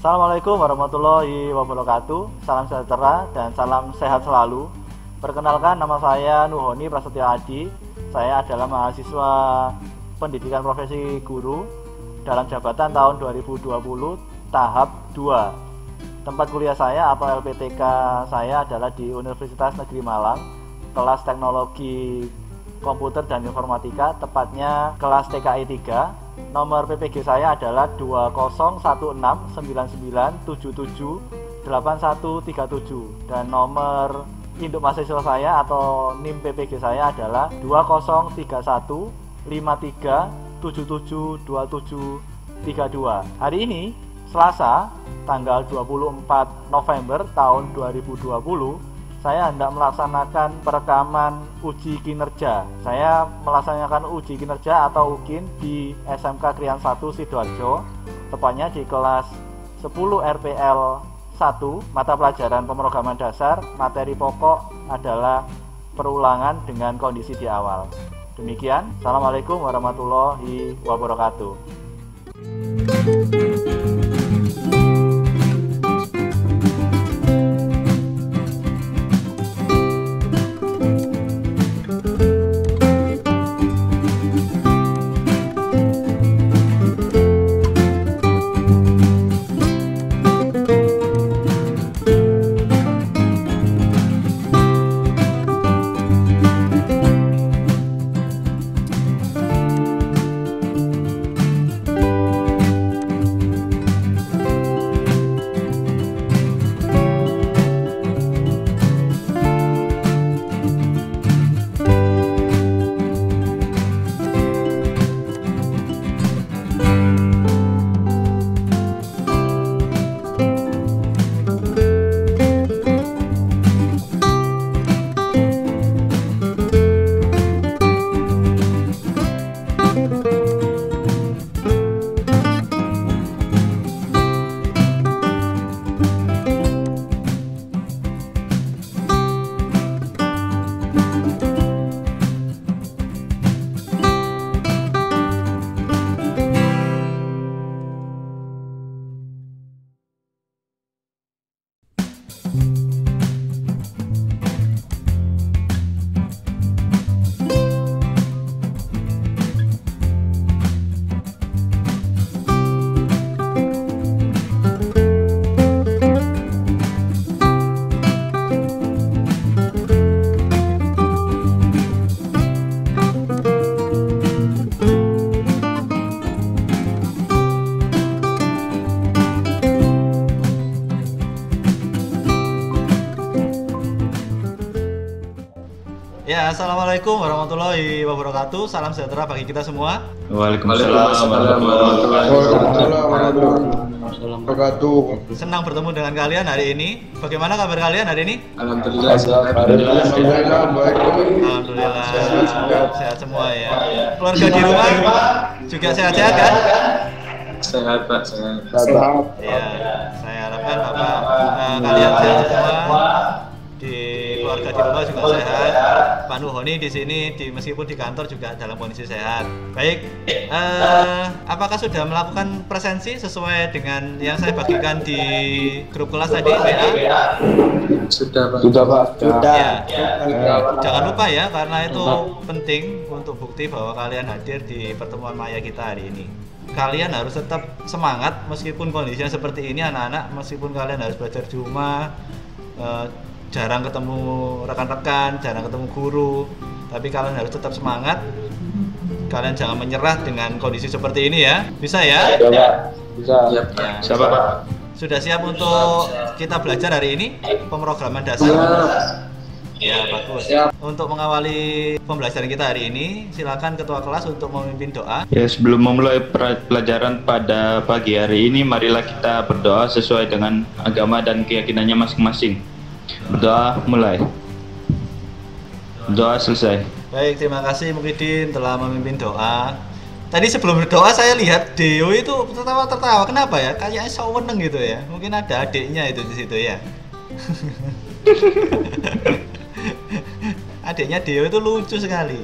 Assalamualaikum warahmatullahi wabarakatuh. Salam sejahtera dan salam sehat selalu. Perkenalkan, nama saya Nuhoni Prasetyo Adi. Saya adalah mahasiswa pendidikan profesi guru dalam jabatan tahun 2020 tahap 2. Tempat kuliah saya atau LPTK saya adalah di Universitas Negeri Malang, kelas teknologi komputer dan informatika, tepatnya kelas TKI 3. Nomor PPG saya adalah 201699778137 dan nomor induk mahasiswa saya atau NIM PPG saya adalah 203153772732. Hari ini Selasa tanggal 24 November tahun 2020, saya hendak melaksanakan perekaman uji kinerja. Saya melaksanakan uji kinerja atau UKIN di SMK Krian 1 Sidoarjo, tepatnya di kelas 10 RPL 1, mata pelajaran pemrograman dasar. Materi pokok adalah perulangan dengan kondisi di awal. Demikian, Assalamualaikum warahmatullahi wabarakatuh. Ya, Assalamualaikum warahmatullahi wabarakatuh. Salam sejahtera bagi kita semua. Waalaikumsalam warahmatullahi wabarakatuh. Senang bertemu dengan kalian hari ini. Bagaimana kabar kalian hari ini? Alhamdulillah. Alhamdulillah sehat semua ya. Keluarga di rumah juga sehat-sehat kan? Sehat Pak, sehat. Ya, saya harapkan Bapak kalian sehat semua. Di keluarga di rumah juga sehat. Pak Nuhoni di sini meskipun di kantor juga dalam kondisi sehat. Baik, apakah sudah melakukan presensi sesuai dengan yang saya bagikan di grup kelas tadi WA? Sudah Pak. Ya, jangan lupa ya, karena itu penting untuk bukti bahwa kalian hadir di pertemuan maya kita hari ini. Kalian harus tetap semangat meskipun kondisinya seperti ini, anak-anak. Meskipun kalian harus belajar di rumah, jarang ketemu rekan-rekan, jarang ketemu guru, tapi kalian harus tetap semangat. Kalian jangan menyerah dengan kondisi seperti ini ya. Bisa ya? Bisa. Ya. Siapa Pak? Sudah siap untuk kita belajar hari ini pemrograman dasar? Ya, bagus. Untuk mengawali pembelajaran kita hari ini, silakan ketua kelas untuk memimpin doa. Ya, sebelum memulai pelajaran pada pagi hari ini, marilah kita berdoa sesuai dengan agama dan keyakinannya masing-masing. Berdoa mulai. Doa selesai. Baik, terima kasih Mukhidin telah memimpin doa. Tadi sebelum berdoa saya lihat Deo itu tertawa-tertawa. Kenapa ya? Kayaknya seweneng gitu ya. Mungkin ada adiknya itu di situ ya. Adiknya Deo itu lucu sekali.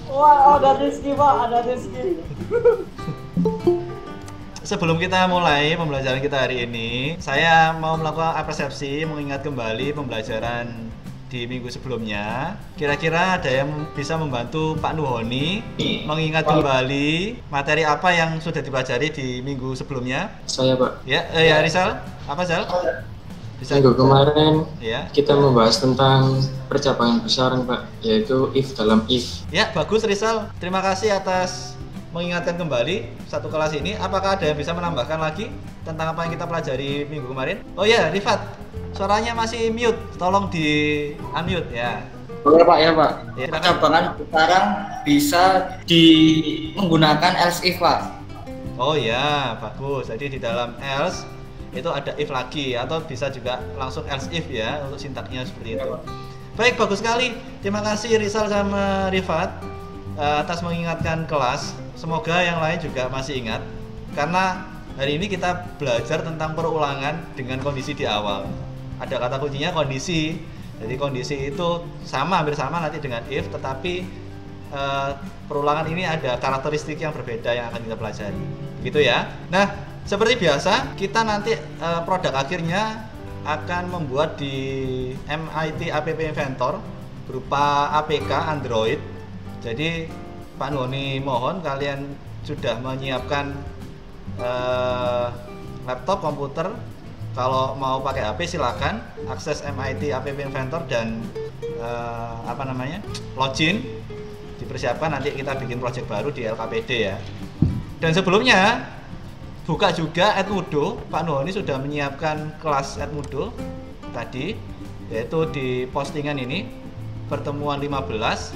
Wah, ada Rizky Pak, ada Rizky. sebelum kita mulai pembelajaran kita hari ini, saya mau melakukan persepsi, mengingat kembali pembelajaran di minggu sebelumnya. Kira-kira ada yang bisa membantu Pak Nuhoni mengingat kembali materi apa yang sudah dipelajari di minggu sebelumnya? Saya, Pak. Ya, Rizal, apa Zal? Bisa. Minggu kemarin Ya. kita membahas tentang percapaian besaran, Pak, yaitu if dalam if. Ya, bagus Rizal. Terima kasih atas mengingatkan kembali satu kelas ini. Apakah ada yang bisa menambahkan lagi tentang apa yang kita pelajari minggu kemarin? Oh ya, Rifat, suaranya masih mute. Tolong di unmute ya. Boleh Pak, ya Pak. Ya, Percabangan besaran bisa menggunakan else if, Pak. Oh ya, bagus. Jadi di dalam else itu ada if lagi, atau bisa juga langsung else if ya, untuk sintaknya seperti itu. Baik, bagus sekali. Terima kasih Rizal sama Rifat atas mengingatkan kelas. Semoga yang lain juga masih ingat, karena hari ini kita belajar tentang perulangan dengan kondisi di awal. Ada kata kuncinya kondisi. Jadi kondisi itu hampir sama nanti dengan if, tetapi perulangan ini ada karakteristik yang berbeda yang akan kita pelajari. Begitu ya. Nah, seperti biasa, kita nanti produk akhirnya akan membuat di MIT App Inventor berupa APK Android. Jadi Pak Nuhoni mohon kalian sudah menyiapkan laptop, komputer. Kalau mau pakai HP silakan akses MIT App Inventor dan login. Dipersiapkan, nanti kita bikin project baru di LKPD ya. Dan sebelumnya buka juga Edmodo. Pak Nuhoni sudah menyiapkan kelas Edmodo tadi, yaitu di postingan ini pertemuan 15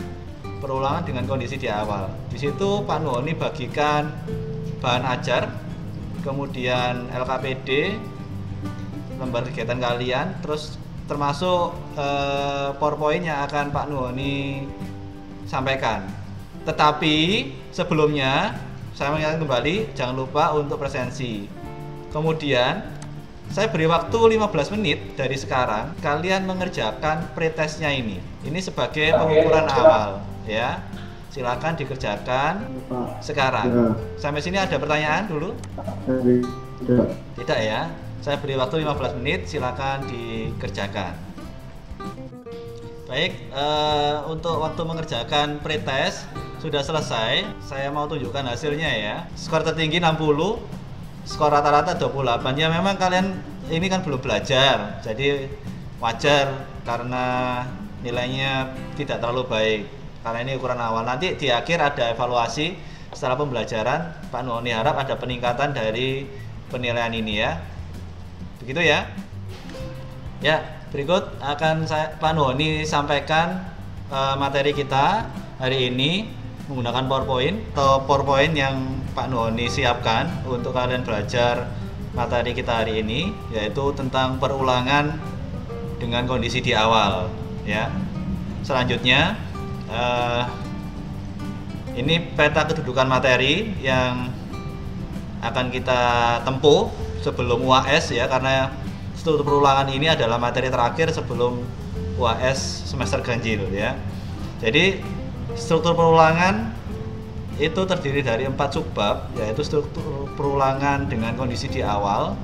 perulangan dengan kondisi di awal. Di situ Pak Nuhoni bagikan bahan ajar, kemudian LKPD, lembar kegiatan kalian, terus termasuk PowerPoint yang akan Pak Nuhoni sampaikan. Tetapi sebelumnya saya mengingatkan kembali, jangan lupa untuk presensi. Kemudian saya beri waktu 15 menit dari sekarang, kalian mengerjakan pretestnya ini. Ini sebagai pengukuran awal ya. Silakan dikerjakan sekarang. Sampai sini ada pertanyaan dulu? Tidak ya. Saya beri waktu 15 menit, silakan dikerjakan. Baik, untuk waktu mengerjakan pretest sudah selesai. Saya mau tunjukkan hasilnya ya. Skor tertinggi 60, skor rata-rata 28. Ya memang kalian ini kan belum belajar, jadi wajar karena nilainya tidak terlalu baik. Karena ini ukuran awal. Nanti di akhir ada evaluasi setelah pembelajaran. Pak Nuhoni harap ada peningkatan dari penilaian ini ya. Begitu ya. Ya, berikut akan Pak Nuhoni sampaikan materi kita hari ini menggunakan PowerPoint atau PowerPoint yang Pak Nuhoni siapkan untuk kalian belajar materi kita hari ini, yaitu tentang perulangan dengan kondisi di awal ya. Selanjutnya ini peta kedudukan materi yang akan kita tempuh sebelum UAS ya, karena struktur perulangan ini adalah materi terakhir sebelum UAS semester ganjil ya. Jadi struktur perulangan itu terdiri dari 4 subbab, yaitu struktur perulangan dengan kondisi di awal,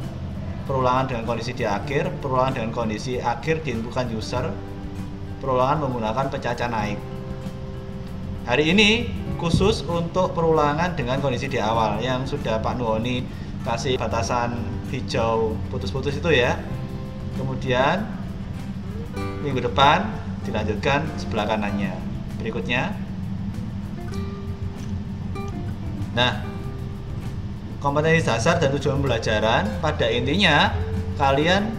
perulangan dengan kondisi di akhir, perulangan dengan kondisi akhir diinputkan user, perulangan menggunakan pencacah naik. Hari ini khusus untuk perulangan dengan kondisi di awal yang sudah Pak Nuhoni kasih batasan hijau putus-putus itu ya. Kemudian minggu depan dilanjutkan sebelah kanannya. Berikutnya. Nah, kompetensi dasar dan tujuan pembelajaran pada intinya kalian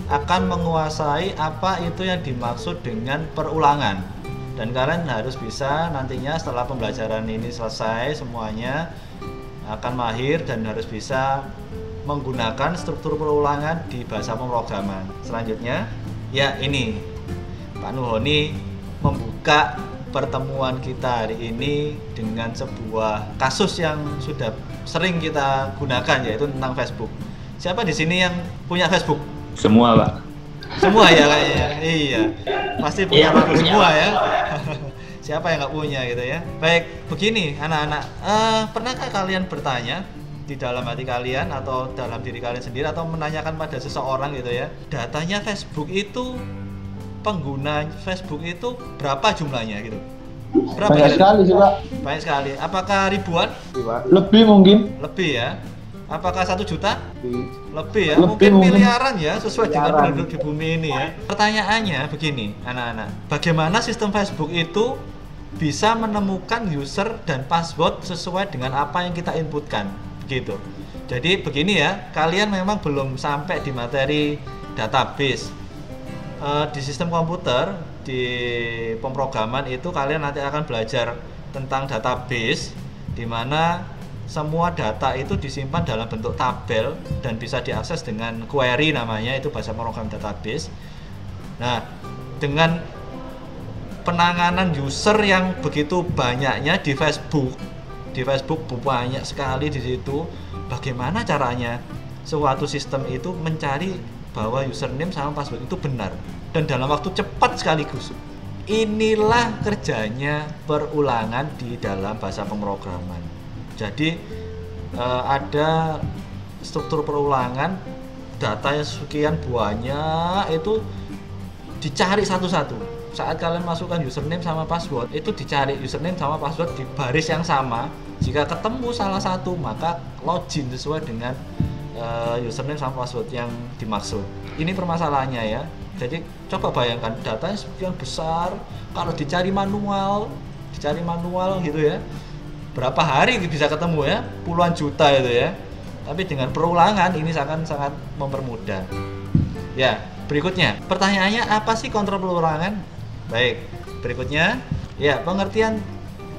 akan menguasai apa itu yang dimaksud dengan perulangan. Dan kalian harus bisa nantinya setelah pembelajaran ini selesai semuanya akan mahir dan harus bisa menggunakan struktur perulangan di bahasa pemrograman. Selanjutnya, ya ini Pak Nuhoni membuka pertemuan kita hari ini dengan sebuah kasus yang sudah sering kita gunakan, yaitu tentang Facebook. Siapa di sini yang punya Facebook? Semua, Pak. Semua ya kayaknya. Iya. Pasti punya Facebook semua ya. Siapa yang nggak punya gitu ya. Baik, begini anak-anak, pernahkah kalian bertanya di dalam hati kalian atau dalam diri kalian sendiri atau menanyakan pada seseorang gitu ya, datanya Facebook itu, pengguna Facebook itu berapa jumlahnya gitu? Berapa Banyak sekali sih Pak. Banyak sekali. Apakah ribuan? Lebih mungkin. Lebih ya. Apakah 1 juta? Lebih ya. Lebih mungkin mungkin. miliaran ya, sesuai dengan Miliaran. penduduk di bumi ini ya. Pertanyaannya begini, anak-anak. Bagaimana sistem Facebook itu bisa menemukan user dan password sesuai dengan apa yang kita inputkan? Begitu. Jadi begini ya, kalian memang belum sampai di materi database. Di sistem komputer, di pemrograman itu kalian nanti akan belajar tentang database, di mana semua data itu disimpan dalam bentuk tabel dan bisa diakses dengan query, namanya itu bahasa pemrograman database. Nah, dengan penanganan user yang begitu banyaknya di Facebook banyak sekali di situ, bagaimana caranya suatu sistem itu mencari bahwa username sama password itu benar dan dalam waktu cepat sekaligus. Inilah kerjanya perulangan di dalam bahasa pemrograman. Jadi ada struktur perulangan, data yang sekian banyak itu dicari satu-satu. Saat kalian masukkan username sama password, itu dicari username sama password di baris yang sama. Jika ketemu salah satu, maka login sesuai dengan username sama password yang dimaksud. Ini permasalahannya ya. Jadi coba bayangkan datanya sekian besar, kalau dicari manual gitu ya, berapa hari bisa ketemu ya, puluhan juta itu ya. Tapi dengan perulangan ini akan sangat mempermudah. Ya, berikutnya pertanyaannya, apa sih kontrol perulangan? Baik, berikutnya ya, pengertian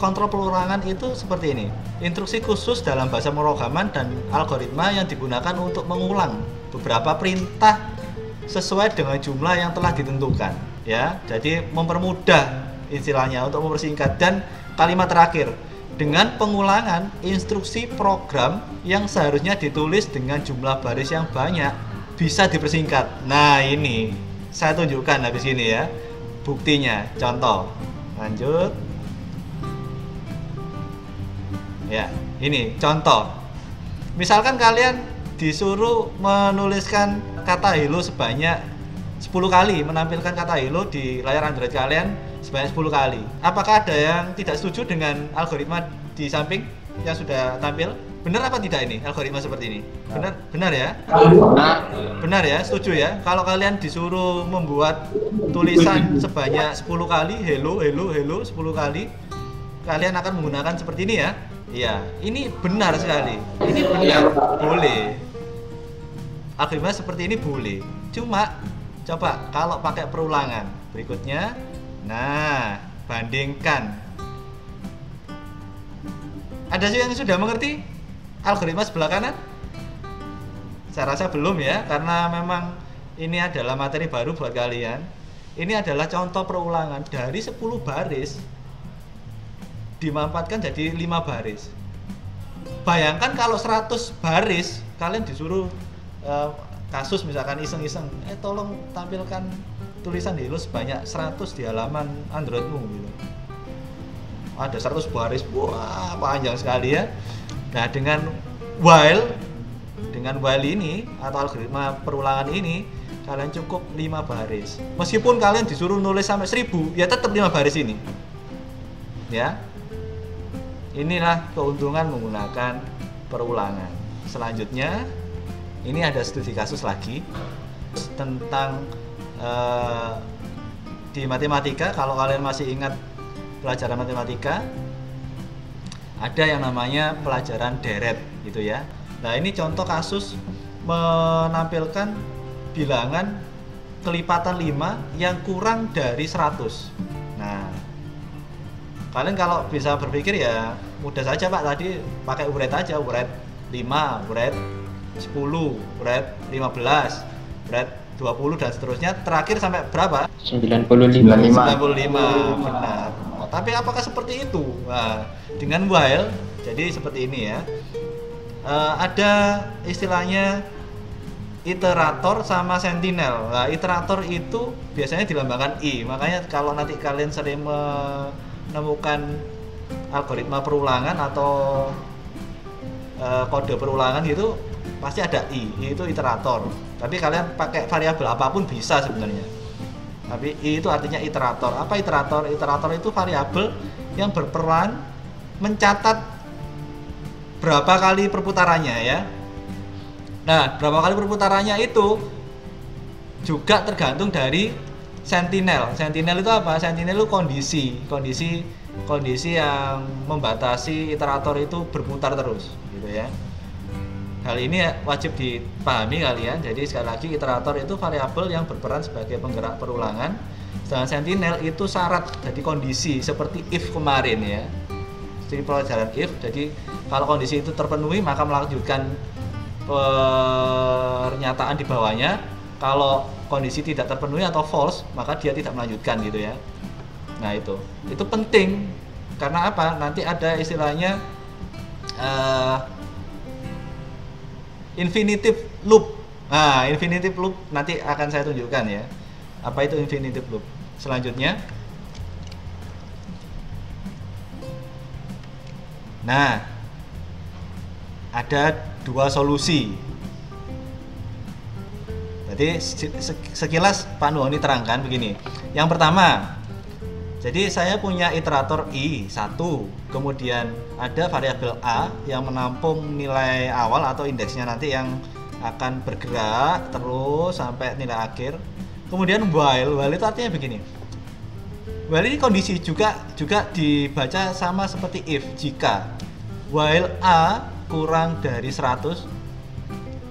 kontrol perulangan itu seperti ini. Instruksi khusus dalam bahasa pemrograman dan algoritma yang digunakan untuk mengulang beberapa perintah sesuai dengan jumlah yang telah ditentukan ya. Jadi mempermudah istilahnya untuk mempersingkat. Dan kalimat terakhir, dengan pengulangan instruksi program yang seharusnya ditulis dengan jumlah baris yang banyak bisa dipersingkat. Nah, ini saya tunjukkan habis ini ya buktinya, contoh. Lanjut ya, ini contoh. Misalkan kalian disuruh menuliskan kata hello sebanyak 10 kali, menampilkan kata hello di layar Android kalian sebanyak 10 kali. Apakah ada yang tidak setuju dengan algoritma di samping yang sudah tampil? Benar apa tidak ini algoritma seperti ini? Benar ya? Benar ya, setuju ya? Kalau kalian disuruh membuat tulisan sebanyak 10 kali hello 10 kali, kalian akan menggunakan seperti ini ya? Iya, ini benar sekali. Ini benar, boleh. Algoritma seperti ini boleh. Cuma coba kalau pakai perulangan berikutnya. Nah, bandingkan. Ada yang sudah mengerti algoritma sebelah kanan? Saya rasa belum ya, karena memang ini adalah materi baru buat kalian. Ini adalah contoh perulangan dari 10 baris dimanfaatkan jadi 5 baris. Bayangkan kalau 100 baris kalian disuruh kasus misalkan iseng-iseng, tolong tampilkan tulisan hello sebanyak 100 di halaman Androidmu gitu. Ada 100 baris, wah panjang sekali ya. Nah, dengan while ini atau algoritma perulangan ini, kalian cukup 5 baris. Meskipun kalian disuruh nulis sampai 1000, ya tetap 5 baris ini. Ya. Inilah keuntungan menggunakan perulangan. Selanjutnya, ini ada studi kasus lagi tentang di matematika. Kalau kalian masih ingat pelajaran matematika, ada yang namanya pelajaran deret gitu ya. Nah, ini contoh kasus menampilkan bilangan kelipatan 5 yang kurang dari 100. Nah, kalian kalau bisa berpikir ya mudah saja Pak, tadi pakai uret aja, uret 5, uret 10, uret 15, uret 20 dan seterusnya, terakhir sampai berapa? 95. 95, benar. Tapi apakah seperti itu? Nah, dengan while, jadi seperti ini ya. Ada istilahnya iterator sama sentinel. Nah, iterator itu biasanya dilambangkan I. Makanya kalau nanti kalian sering menemukan algoritma perulangan atau kode perulangan gitu pasti ada i itu iterator. Tapi kalian pakai variabel apapun bisa sebenarnya. Tapi i itu artinya iterator. Apa iterator? Iterator itu variabel yang berperan mencatat berapa kali perputarannya ya. Nah, berapa kali perputarannya itu juga tergantung dari sentinel. Sentinel itu apa? Sentinel itu kondisi yang membatasi iterator itu berputar terus gitu ya. Hal ini wajib dipahami kalian. Jadi sekali lagi iterator itu variabel yang berperan sebagai penggerak perulangan. Sedangkan sentinel itu syarat, jadi kondisi seperti if kemarin ya. Jadi pelajaran if. Jadi kalau kondisi itu terpenuhi maka melanjutkan pernyataan di bawahnya. Kalau kondisi tidak terpenuhi atau false maka dia tidak melanjutkan gitu ya. Nah itu penting karena apa? Nanti ada istilahnya infinitive loop. Nah, infinitive loop nanti akan saya tunjukkan ya. Apa itu infinitive loop? Selanjutnya. Nah, ada dua solusi. Jadi sekilas Pak Nuhoni terangkan begini. Yang pertama, jadi saya punya iterator i1, kemudian ada variabel a yang menampung nilai awal atau indeksnya nanti yang akan bergerak terus sampai nilai akhir. Kemudian while itu artinya begini. While ini kondisi juga dibaca sama seperti if. Jika while a kurang dari 100,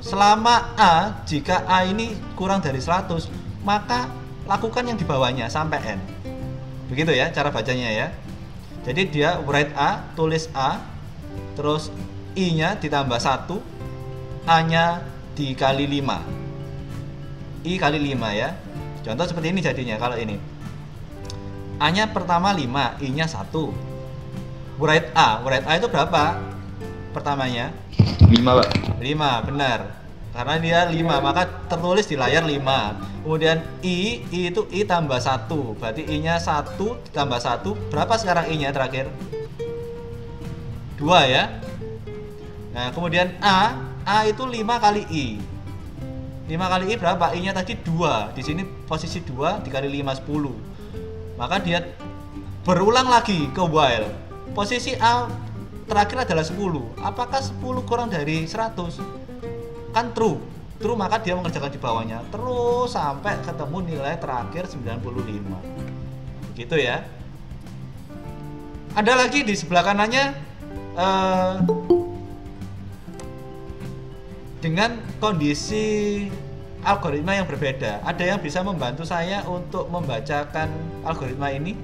selama a, jika a ini kurang dari 100, maka lakukan yang di bawahnya sampai n. Begitu ya cara bacanya ya. Jadi dia write a, tulis a, terus i-nya ditambah 1, a-nya dikali 5. I kali 5 ya. Contoh seperti ini jadinya kalau ini. A-nya pertama 5, i-nya 1. Write a itu berapa? Pertamanya 5, Pak. 5, benar. Karena dia 5, maka tertulis di layar 5. Kemudian I itu I tambah 1. Berarti I-nya 1 tambah 1. Berapa sekarang I-nya terakhir? 2 ya. Nah, kemudian A itu 5 kali I. 5 kali I berapa? I-nya tadi 2. Di sini posisi 2 dikali 5 10. Maka dia berulang lagi ke while. Posisi A terakhir adalah 10. Apakah 10 kurang dari 100? Kan true, maka dia mengerjakan di bawahnya terus sampai ketemu nilai terakhir 95. Begitu ya. Ada lagi di sebelah kanannya dengan kondisi algoritma yang berbeda. Ada yang bisa membantu saya untuk membacakan algoritma ini?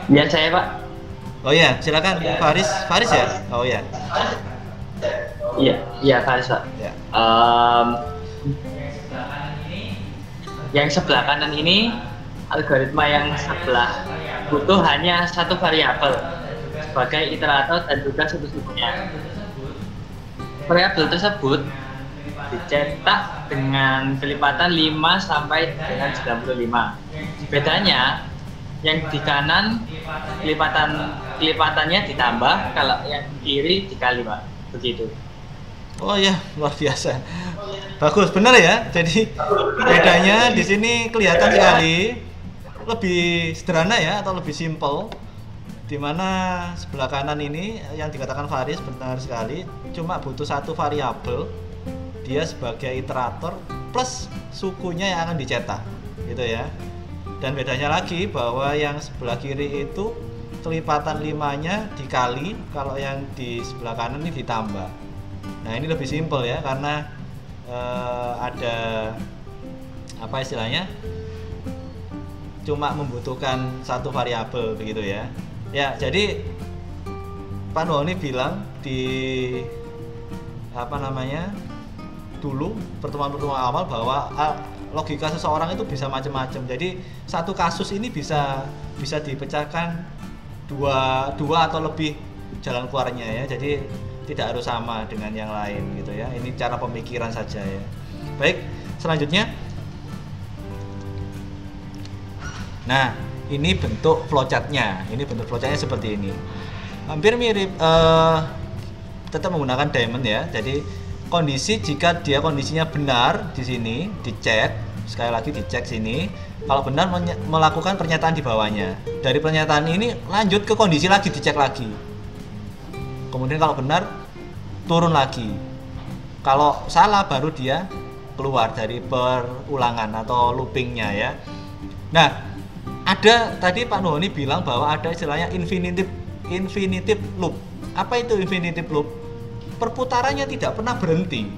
Ya saya Pak. Oh ya, silakan Faris ya. Oh ya. Iya Faris Pak. Ya. Yang sebelah kanan ini algoritma yang sebelah butuh hanya satu variabel sebagai iterator dan juga satu-satunya. Variabel tersebut dicetak dengan kelipatan 5 sampai dengan 95. Bedanya yang di kanan kelipatannya ditambah, kalau yang kiri dikali Pak. Begitu. Oh ya, luar biasa. Bagus, benar ya. Jadi bedanya di sini kelihatan sekali, lebih sederhana ya atau lebih simple. Dimana sebelah kanan ini yang dikatakan Faris benar sekali, cuma butuh satu variabel, dia sebagai iterator plus sukunya yang akan dicetak, gitu ya. Dan bedanya lagi bahwa yang sebelah kiri itu kelipatan 5-nya dikali, kalau yang di sebelah kanan ini ditambah. Nah ini lebih simpel ya, karena ada apa istilahnya, cuma membutuhkan satu variabel begitu ya. Ya jadi Pak Nuhoni bilang di apa namanya dulu pertemuan-pertemuan awal bahwa logika seseorang itu bisa macam-macam. Jadi satu kasus ini bisa dipecahkan dua atau lebih jalan keluarnya ya. Jadi tidak harus sama dengan yang lain gitu ya. Ini cara pemikiran saja ya. Baik, selanjutnya. Nah, ini bentuk flowchartnya. Ini bentuk flowchartnya seperti ini. Hampir mirip tetap menggunakan diamond ya. Jadi kondisi jika dia kondisinya benar di sini dicek, sekali lagi dicek sini. Kalau benar melakukan pernyataan di bawahnya. Dari pernyataan ini lanjut ke kondisi lagi, dicek lagi. Kemudian kalau benar turun lagi. Kalau salah baru dia keluar dari perulangan atau loopingnya ya. Nah, ada tadi Pak Nuhoni bilang bahwa ada istilahnya infinitive loop. Apa itu infinitive loop? Perputarannya tidak pernah berhenti.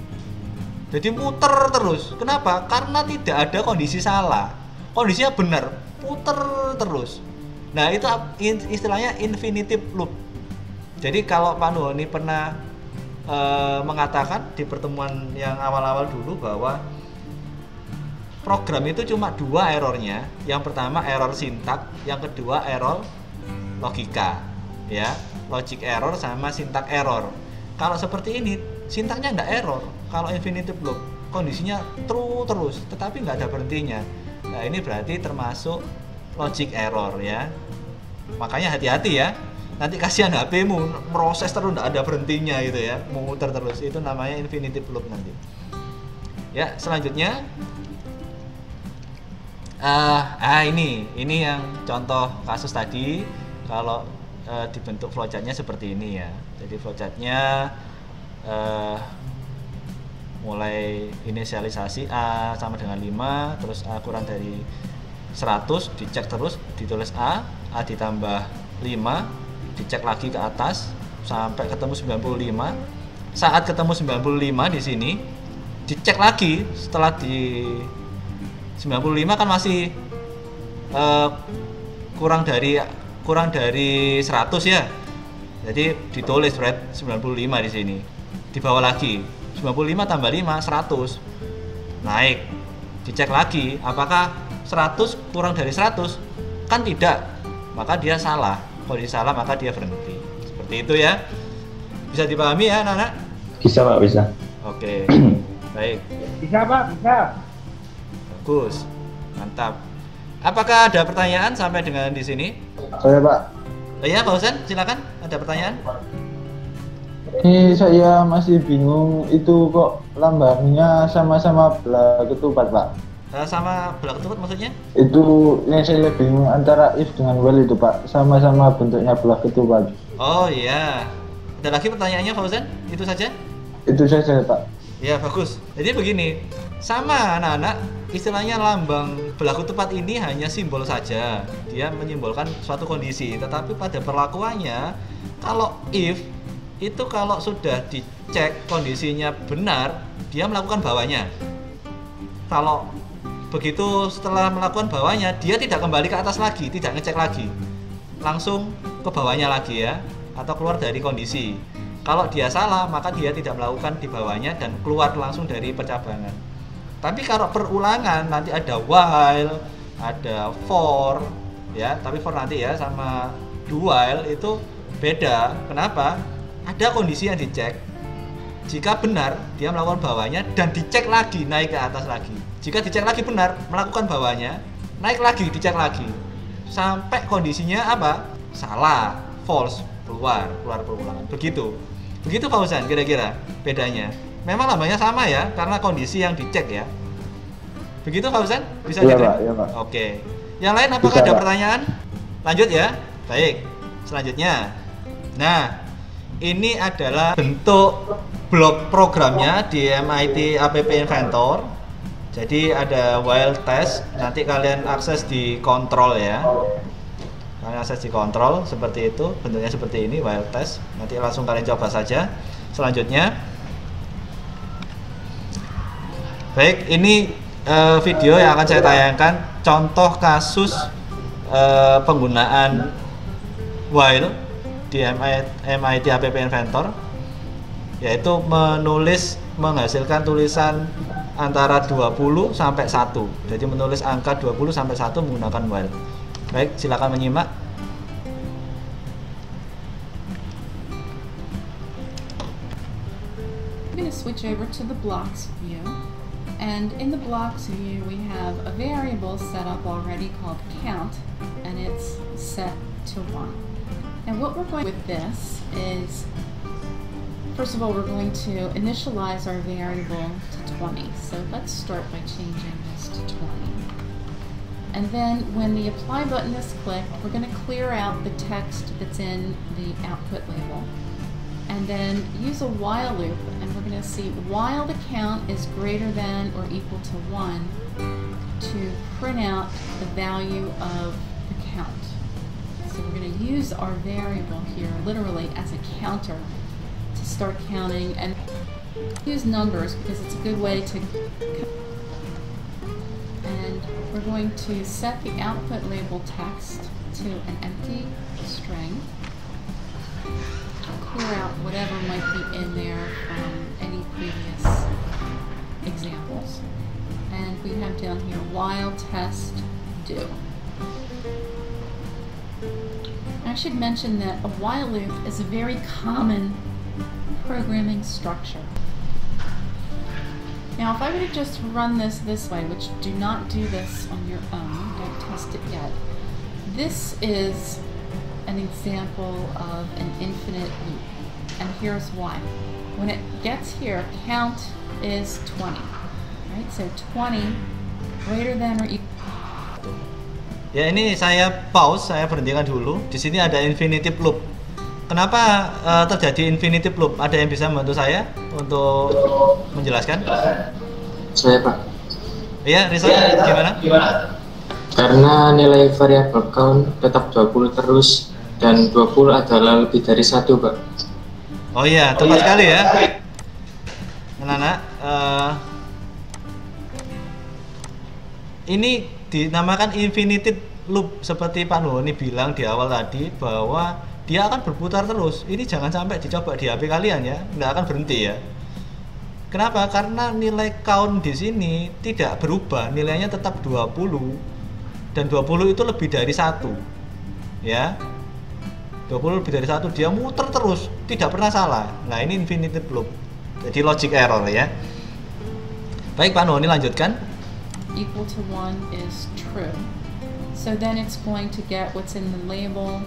Jadi muter terus. Kenapa? Karena tidak ada kondisi salah. Kondisinya benar, puter terus. Nah, itu istilahnya infinitive loop. Jadi kalau Pak Nuhoni pernah mengatakan di pertemuan yang awal-awal dulu bahwa program itu cuma 2 errornya. Yang pertama error sintak, yang kedua error logika, ya, logic error sama syntax error. Kalau seperti ini sintaknya nggak error. Kalau infinitive loop kondisinya true terus, tetapi nggak ada berhentinya. Nah, ini berarti termasuk logic error ya. Makanya hati-hati ya. Nanti kasihan HP-mu proses terus nggak ada berhentinya gitu ya, memutar terus. Itu namanya infinitive loop nanti. Ya, selanjutnya ini yang contoh kasus tadi. Kalau dibentuk flowchartnya seperti ini ya. Jadi flowchartnya mulai inisialisasi A sama dengan 5, terus A kurang dari 100, dicek terus, ditulis A ditambah 5, dicek lagi ke atas sampai ketemu 95. Saat ketemu 95 di sini, dicek lagi setelah di 95 kan masih kurang dari 100 ya. Jadi ditulis red 95 di sini. Di bawah lagi 95 tambah 5 100. Naik. Dicek lagi apakah 100 kurang dari 100? Kan tidak. Maka dia salah. Kalau dia salah maka dia berhenti. Seperti itu ya. Bisa dipahami ya, anak-anak? Bisa, Pak, bisa. Oke. Baik. Bisa, Pak, bisa. Bagus. Mantap. Apakah ada pertanyaan sampai dengan di sini? Saya, Pak. Ya, Pak Husen, silakan. Ada pertanyaan? Ini saya masih bingung, itu kok lambangnya sama-sama belah ketupat, Pak. Sama belah ketupat maksudnya? Itu yang saya bingung antara if dengan while itu, Pak. Sama-sama bentuknya belah ketupat. Oh iya. Ada lagi pertanyaannya, Pak Husen? Itu saja? Itu saja, Pak. Ya, bagus. Jadi begini, sama anak-anak, istilahnya lambang belah ketupat ini hanya simbol saja. Dia menyimbolkan suatu kondisi, tetapi pada perlakuannya, kalau if itu kalau sudah dicek kondisinya benar, dia melakukan bawahnya. Kalau begitu setelah melakukan bawahnya, dia tidak kembali ke atas lagi, tidak ngecek lagi, langsung ke bawahnya lagi ya, atau keluar dari kondisi. Kalau dia salah, maka dia tidak melakukan di bawahnya dan keluar langsung dari percabangan. Tapi kalau perulangan nanti ada while, ada for, ya. Tapi for nanti ya sama do while itu beda. Kenapa? Ada kondisi yang dicek. Jika benar, dia melakukan bawahnya dan dicek lagi, naik ke atas lagi. Jika dicek lagi benar, melakukan bawahnya, naik lagi, dicek lagi. Sampai kondisinya apa? Salah, false, keluar perulangan. Begitu Pak Husan kira-kira bedanya. Memang lambangnya sama ya, karena kondisi yang dicek ya. Begitu Pak Husan? Bisa Iya, gitu? Pak, iya, Pak. Oke. Yang lain apakah Bisa, ada Pak. pertanyaan? Lanjut ya. Baik. Selanjutnya. Nah, ini adalah bentuk blok programnya di MIT App Inventor. Jadi ada while test, nanti kalian akses di kontrol ya. Kalian akses di kontrol seperti itu, bentuknya seperti ini while test. Nanti langsung kalian coba saja. Selanjutnya, baik, ini video yang akan saya tayangkan contoh kasus penggunaan while di MIT App Inventor, yaitu menghasilkan tulisan antara 20 sampai 1. Jadi menulis angka 20 sampai 1 menggunakan while. Baik, silakan menyimak. I'm going to switch over to the blocks view, and in the blocks view we have a variable set up already called count, and it's set to 1. And what we're going with this is First of all, we're going to initialize our variable to 20. So let's start by changing this to 20. And then when the apply button is clicked, we're going to clear out the text that's in the output label. And then use a while loop, and we're going to see while the count is greater than or equal to 1 to print out the value of the count. So we're going to use our variable here literally as a counter to start counting, and use numbers because it's a good way to. And we're going to set the output label text to an empty string. Clear out whatever might be in there from any previous examples. And we have down here while test do. I should mention that a while loop is a very common programming structure. Now if I were to just run this way, which do not do this on your own, don't test it yet, this is an example of an infinite loop, and here's why. When it gets here, count is 20, right? So 20 greater than or equal. Ya, ini saya pause, saya berhentikan dulu. Di sini ada infinitive loop. Kenapa terjadi infinitive loop? Ada yang bisa membantu saya untuk menjelaskan? Saya, Pak. Iya, Rizal, gimana? Karena nilai variabel count tetap 20 terus dan 20 adalah lebih dari 1, Pak. Oh iya, tepat sekali ya. Anak-anak, ini dinamakan infinitive loop seperti Pak Nuhoni bilang di awal tadi bahwa dia akan berputar terus. Ini jangan sampai dicoba di HP kalian ya, nggak akan berhenti ya. Kenapa? Karena nilai count di sini tidak berubah, nilainya tetap 20 dan 20 itu lebih dari 1 ya. 20 lebih dari 1, dia muter terus, tidak pernah salah. Nah ini infinitive loop, jadi logic error ya. Baik Pak Nuhoni, lanjutkan. Equal to 1 is true. So then it's going to get what's in the label.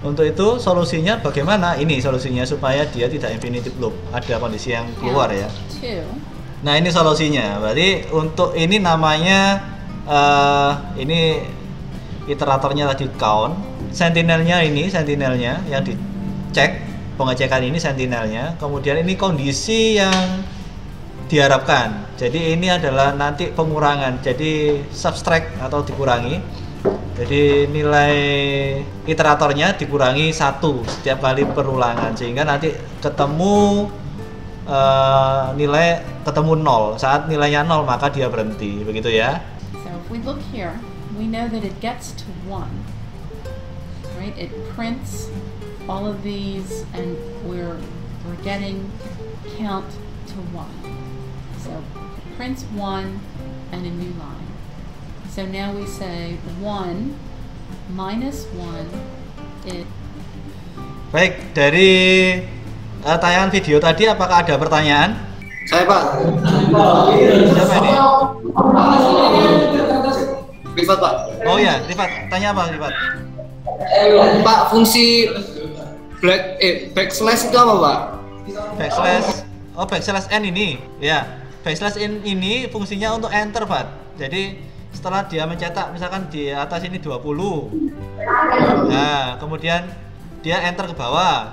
Untuk itu solusinya bagaimana? Ini solusinya supaya dia tidak infinitive loop. Ada kondisi yang keluar ya. Nah ini solusinya. Berarti untuk ini namanya ini iteratornya tadi count. Sentinelnya ini sentinelnya yang dicek, pengecekan ini sentinelnya. Kemudian ini kondisi yang diharapkan. Jadi ini adalah nanti pengurangan. Jadi subtract atau dikurangi. Jadi nilai iteratornya dikurangi 1 setiap kali perulangan sehingga nanti ketemu nilai ketemu 0. Saat nilainya 0 maka dia berhenti, begitu ya. So if we look here, we know that it gets to 1. Right? It prints all of these and we're getting count to 1. So it prints 1 and a new line. So now we say 1 minus 1 it. Baik, dari tayangan video tadi apakah ada pertanyaan? Saya, Pak. Siapa ini? Rifat, Pak. Oh ya, Rifat. Tanya apa, Rifat? Pak, fungsi backslash itu apa, Pak? Backslash. Oh, backslash n ini. Ya, backslash n ini fungsinya untuk enter, Pak. Jadi setelah dia mencetak misalkan di atas ini 20, nah kemudian dia enter ke bawah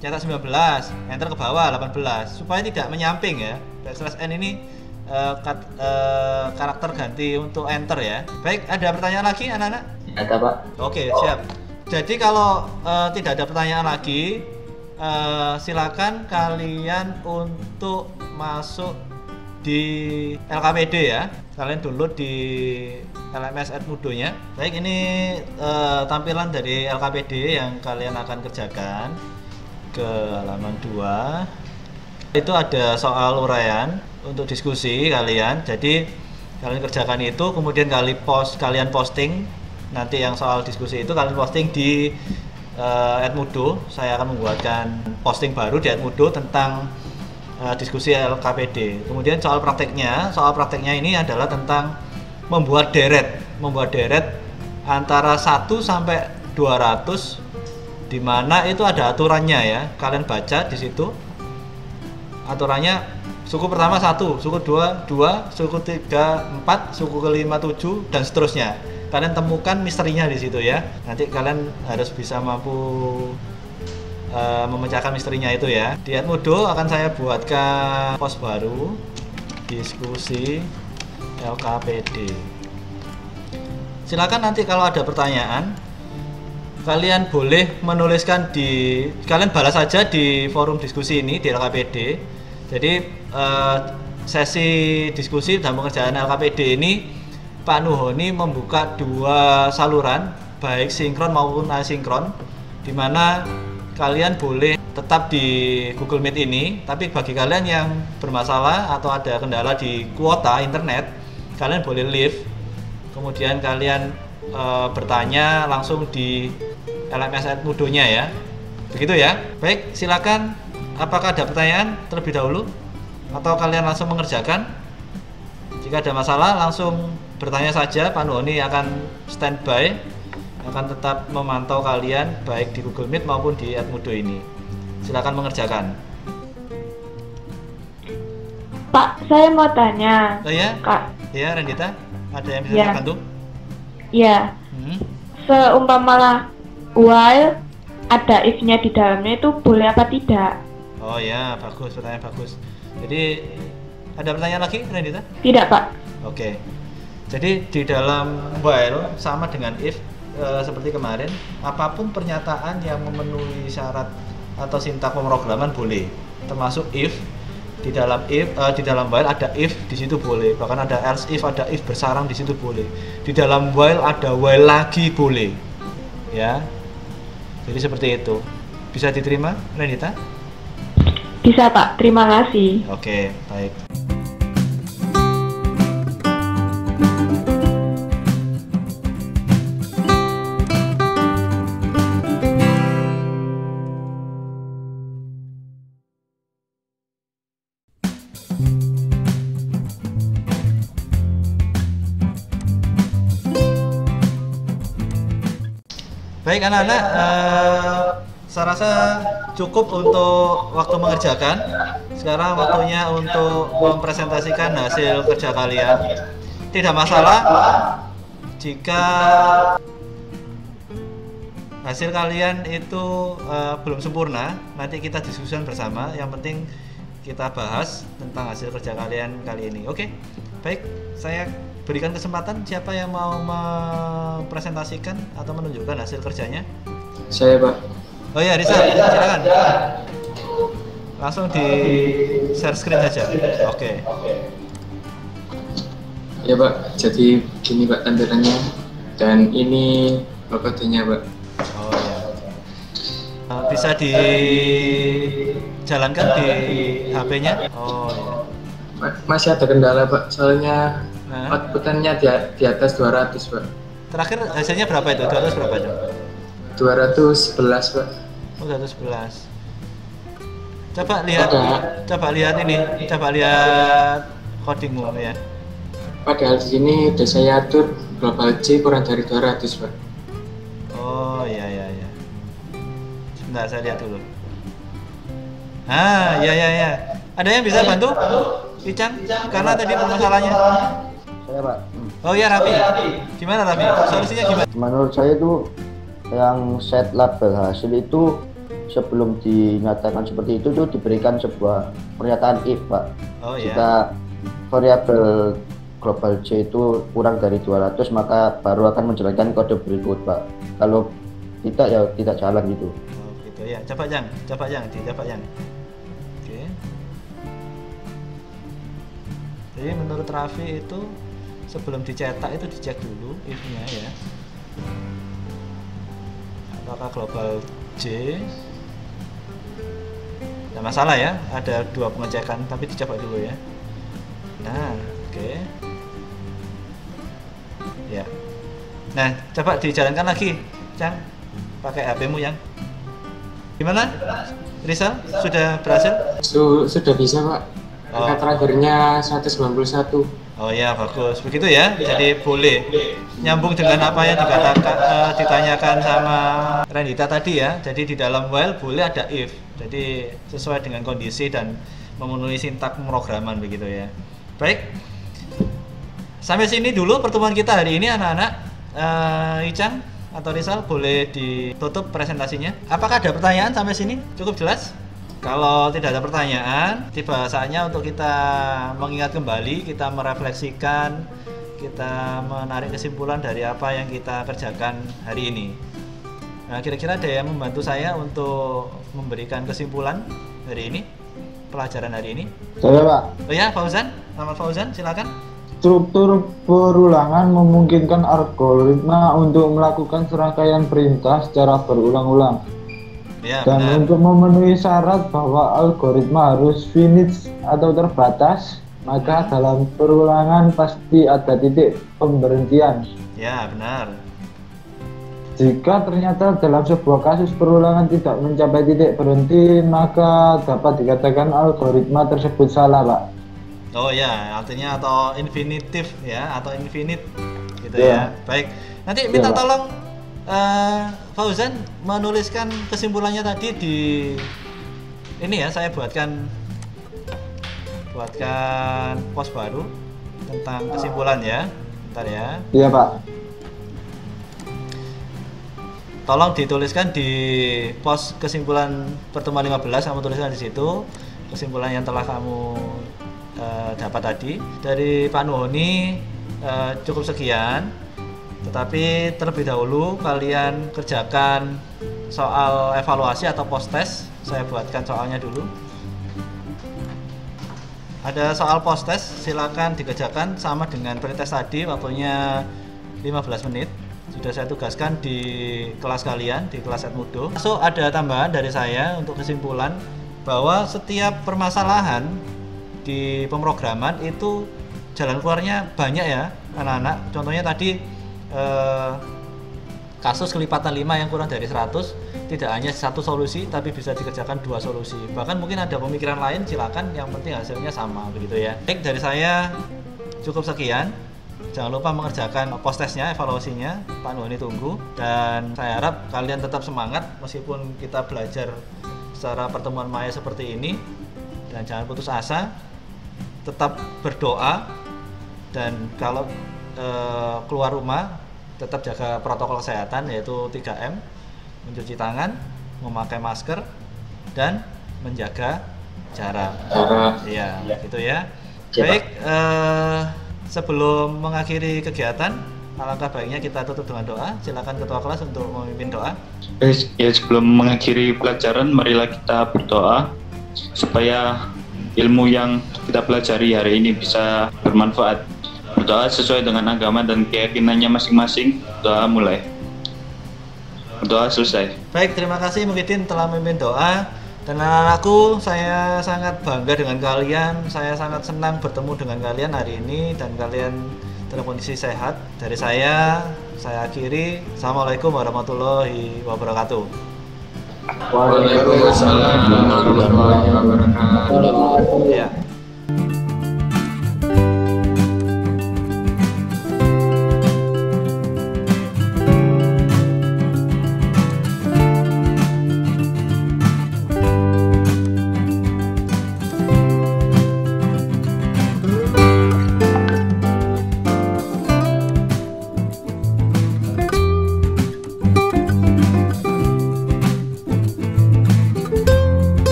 cetak 19, enter ke bawah 18 supaya tidak menyamping ya. Backslash n ini karakter ganti untuk enter ya. Baik, ada pertanyaan lagi anak-anak? Ada, Pak. Oke, siap. Jadi kalau tidak ada pertanyaan lagi, silakan kalian untuk masuk di LKPD ya. Kalian download di LMS Edmudo-nya. Baik, ini tampilan dari LKPD yang kalian akan kerjakan. Ke halaman 2. Itu ada soal uraian untuk diskusi kalian. Jadi kalian kerjakan itu, kemudian kalian posting. Nanti yang soal diskusi itu kalian posting di Edmudo. Saya akan membuatkan posting baru di Edmudo tentang diskusi LKPD. Kemudian soal prakteknya ini adalah tentang membuat deret antara 1 sampai 200 Dimana itu ada aturannya ya, kalian baca di situ aturannya. Suku pertama 1, suku 2, 2, suku 3, 4, suku kelima 7, dan seterusnya. Kalian temukan misterinya di situ ya. Nanti kalian harus bisa mampu memecahkan misterinya itu ya. Di Edmodo akan saya buatkan pos baru, diskusi LKPD. Silakan nanti kalau ada pertanyaan, kalian boleh menuliskan kalian balas saja di forum diskusi ini di LKPD. Jadi sesi diskusi dan pengerjaan LKPD ini Pak Nuhoni membuka 2 saluran, baik sinkron maupun asinkron, di mana kalian boleh tetap di Google Meet ini, tapi bagi kalian yang bermasalah atau ada kendala di kuota internet, kalian boleh leave, kemudian kalian bertanya langsung di LMS Edmodo-nya ya. Begitu ya. Baik, silakan. Apakah ada pertanyaan terlebih dahulu? Atau kalian langsung mengerjakan? Jika ada masalah langsung bertanya saja, Pak Nuhoni akan standby, akan tetap memantau kalian baik di Google Meet maupun di Edmodo ini. Silakan mengerjakan. Pak, saya mau tanya. Oh ya? Kak. Ya, Rendita, ada yang bisa Ya. saya bantu? Ya. Seumpama while ada if-nya di dalamnya itu boleh apa tidak? Oh ya, bagus, pertanyaan bagus. Jadi ada pertanyaan lagi, Rendita? Tidak, Pak. Oke. Jadi di dalam while sama dengan if, seperti kemarin, apapun pernyataan yang memenuhi syarat atau sintak pemrograman boleh, termasuk if. Di dalam while ada if, di situ boleh. Bahkan ada else if, ada if bersarang, di situ boleh. Di dalam while ada while lagi boleh. Ya. Jadi seperti itu. Bisa diterima, Rendita? Bisa, Pak. Terima kasih. Oke, baik. Baik anak-anak, saya rasa cukup untuk waktu mengerjakan. Sekarang waktunya untuk mempresentasikan hasil kerja kalian. Tidak masalah jika hasil kalian itu belum sempurna, nanti kita diskusikan bersama. Yang penting kita bahas tentang hasil kerja kalian kali ini. Oke, baik, saya berikan kesempatan siapa yang mau mempresentasikan atau menunjukkan hasil kerjanya. Saya, Pak. Oh ya, Risa, silakan. Langsung di share screen saja. Oke. Ya, Pak. Jadi gini, Pak, tampilannya. Dan ini kodenya, Pak. Oh ya. Bisa dijalankan di HP-nya? Oh ya. Masih ada kendala, Pak. Soalnya output-nya di atas 200, Pak. Terakhir hasilnya berapa itu? 200 berapa itu? 211, Pak. Oh, 211. Coba lihat ini. Coba lihat codingmu ya. Padahal di sini udah saya atur global C kurang dari 200, Pak. Oh, iya. Sebentar, saya lihat dulu. Iya. Ada yang bisa bantu? Icang? Karena tadi permasalahannya. Saya, Pak. Oh iya, Raffi. Gimana, Raffi? Solusinya gimana? Menurut saya itu yang set label hasil itu sebelum dinyatakan seperti itu tuh diberikan sebuah pernyataan if, Pak. Oh iya. Jika variabel global C itu kurang dari 200 maka baru akan menjalankan kode berikut, Pak. Kalau tidak ya tidak jalan gitu. Oh gitu ya. Coba Yang. Oke. Jadi menurut Raffi itu sebelum dicetak itu dicek dulu if-nya ya. Apakah global J? Tidak masalah ya, ada 2 pengecekan, tapi dicoba dulu ya. Nah, oke. Ya. Nah, coba dijalankan lagi, Cang. Pakai HP-mu yang. Gimana? Rizal, sudah berhasil? Sudah bisa, Pak. Angka terakhirnya 191. Oh ya, bagus. Begitu ya. Jadi boleh nyambung dengan apa yang ditanyakan sama Rendita tadi ya. Jadi di dalam while boleh ada if. Jadi sesuai dengan kondisi dan memenuhi sintak pemrograman begitu ya. Baik. Sampai sini dulu pertemuan kita hari ini anak-anak. Ican atau Rizal boleh ditutup presentasinya. Apakah ada pertanyaan sampai sini? Cukup jelas? Kalau tidak ada pertanyaan, tiba saatnya untuk kita mengingat kembali, kita merefleksikan, kita menarik kesimpulan dari apa yang kita kerjakan hari ini. Nah, kira-kira ada yang membantu saya untuk memberikan kesimpulan hari ini, pelajaran hari ini? Saya, Pak. Oh ya, Fauzan, Selamat Fauzan, silakan. Struktur perulangan memungkinkan algoritma untuk melakukan serangkaian perintah secara berulang-ulang. Ya, Dan benar. untuk memenuhi syarat bahwa algoritma harus finite atau terbatas, maka dalam perulangan pasti ada titik pemberhentian. Ya, benar. Jika ternyata dalam sebuah kasus perulangan tidak mencapai titik berhenti, maka dapat dikatakan algoritma tersebut salah, Pak. Oh ya, artinya atau infinitif ya, atau infinite gitu Ya. ya. Baik. Nanti minta Ya, Pak. tolong Fauzan menuliskan kesimpulannya tadi di ini ya, saya buatkan post baru tentang kesimpulan ya. Bentar ya. Iya, Pak. Tolong dituliskan di post kesimpulan pertemuan 15, kamu tuliskan di situ kesimpulan yang telah kamu dapat tadi. Dari Pak Nuhoni cukup sekian. Tetapi terlebih dahulu kalian kerjakan soal evaluasi atau post test. Saya buatkan soalnya dulu. Ada soal post test, silakan dikerjakan sama dengan pretest tadi, waktunya 15 menit. Sudah saya tugaskan di kelas kalian, di kelas Edmudo. So, ada tambahan dari saya untuk kesimpulan bahwa setiap permasalahan di pemrograman itu jalan keluarnya banyak ya anak-anak. Contohnya tadi kasus kelipatan 5 yang kurang dari 100 tidak hanya satu solusi tapi bisa dikerjakan 2 solusi, bahkan mungkin ada pemikiran lain, silakan, yang penting hasilnya sama begitu ya. Baik, dari saya cukup sekian. Jangan lupa mengerjakan post testnya, evaluasinya. Pak Nuhoni tunggu, dan saya harap kalian tetap semangat meskipun kita belajar secara pertemuan maya seperti ini, dan jangan putus asa, tetap berdoa, dan kalau keluar rumah tetap jaga protokol kesehatan, yaitu 3M, mencuci tangan, memakai masker, dan menjaga jarak. Iya, gitu ya. Baik, sebelum mengakhiri kegiatan, alangkah baiknya kita tutup dengan doa. Silakan ketua kelas untuk memimpin doa. Ya, sebelum mengakhiri pelajaran, marilah kita berdoa supaya ilmu yang kita pelajari hari ini bisa bermanfaat. Berdoa sesuai dengan agama dan keyakinannya masing-masing. Doa mulai. Doa selesai. Baik, terima kasih Muhyiddin telah memimpin doa. Dan anak-anakku, saya sangat bangga dengan kalian. Saya sangat senang bertemu dengan kalian hari ini, dan kalian dalam kondisi sehat. Dari saya akhiri. Assalamualaikum warahmatullahi wabarakatuh. Waalaikumsalam warahmatullahi wabarakatuh. Ya.